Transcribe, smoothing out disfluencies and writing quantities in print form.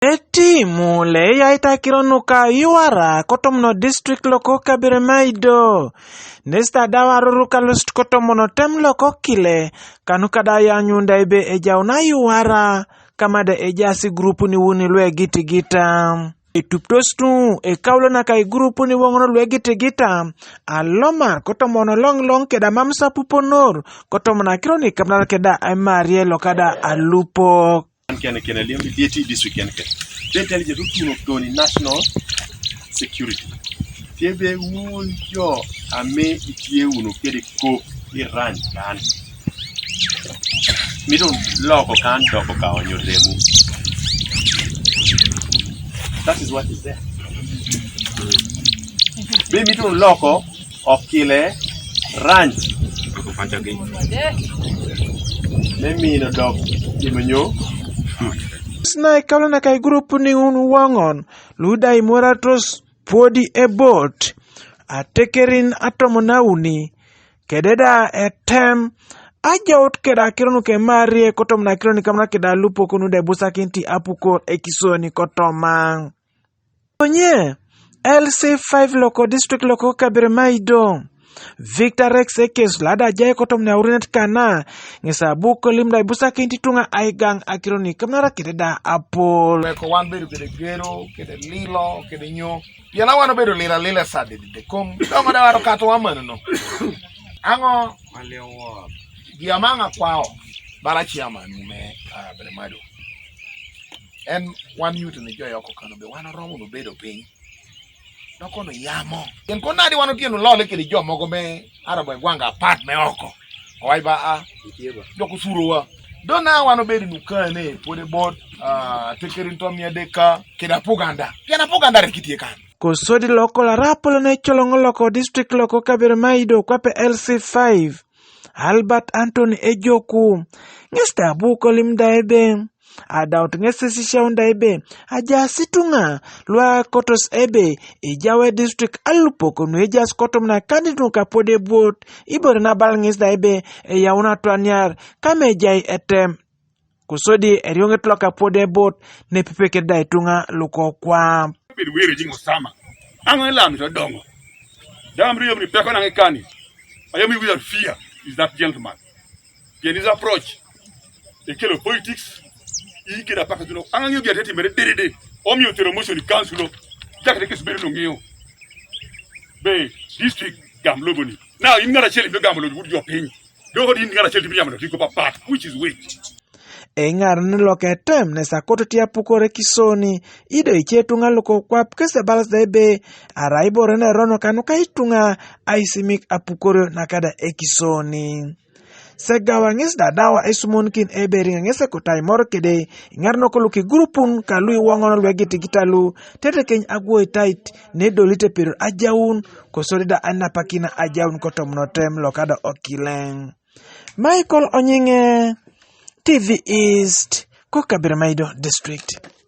Etimu le ya itakironuka yuara kotomno district loko kabire maido. Nesta dawaruruka lust kotomono tem loko kile kanuka da ya nyunda ibe ejauna yuara kama da ejasi grupu ni wuni lwe giti gita. Etuptostu kaulo na kai grupu ni wongono lwe giti gita alomar kotomono long keda mamsa puponor kotomono kironi kamna keda amaria lokada Alupok. Kena liam dieti this weekend ke tell you to toni national security tiebe won yo ame itie uno kede ko iran kan mi don loko kan doko ka onyo demu. That is what is there. Be mi don loko Okila ranch ko fanta ge me mi no dok imenyo Snai kalona kai grupu ni wangon luda imoratos podi ebot atekerin atomonauni kededa etem ajaut keda kironu ke marie kotomna kironi kamna keda lupo kunu de busakinti apukor ekisoni kotomang onye LC5 loko district loko kabire maido Victor Rex ekes lada jay kotom na urinet kana ngesa buko limda busa kinti tunga aigang akironi kamnara kideda apol ko wan bedo kede gero kede lilo kede nyo yana wan bedo lila sade de kom dongo da waro kato wamano no ango alewo diamanga kwao bala chiama me bere mado en wan yuto ne joyo ko kano be wan romo no bedo piny noko no yamo yen ko nadi wano tieno lole kede jo mogo me arabo gwanga pat me oko oi ba a joko surowa dona wano bedo nukane pode bot tekerin to mi adeka keda puganda rekitie kan kosodi loko la rapolo ne cholongo loko district loko kabire maido kwape LC5 Albert Anthony Ejoku ngesta buko limda ebe adaut ngesesi shaunda ebe aja situnga lwa kotos ebe ejawe district Alupok no ejas kotom na kandidu kapode bot ibore na balngis da ebe yauna twanyar kame jai etem kusodi erionget loka pode bot ne pipeke da itunga luko kwa wiri jingo sama ango lam to dongo damri yomri peko na ngekani ayami without fear is that gentleman in his approach the kilo politics he kida paka tuno ango gete ti mere derede omi otero motion council jakete kesbere no ngiyo be district gamloboni now in ngara cheli be gamlobi would your pain do hodi ngara cheli be jamno tiko papa which is which engar ni loketem ne sakoto tia pukore kisoni ido ichetunga loko kwap kese balas debe araibore ne rono kanuka itunga aisimik apukore nakada ekisoni segawa ngis dadawa esumonkin ebering ngese kotai morkede ngarno ko luki grupun kalui wangono wegiti gitalu tete keny agwo tight ne dolite pero ajaun ko solida anapakina ajaun kotomnotem lokada Okileng Michael Onyinge TV East, Kokabirmaido District.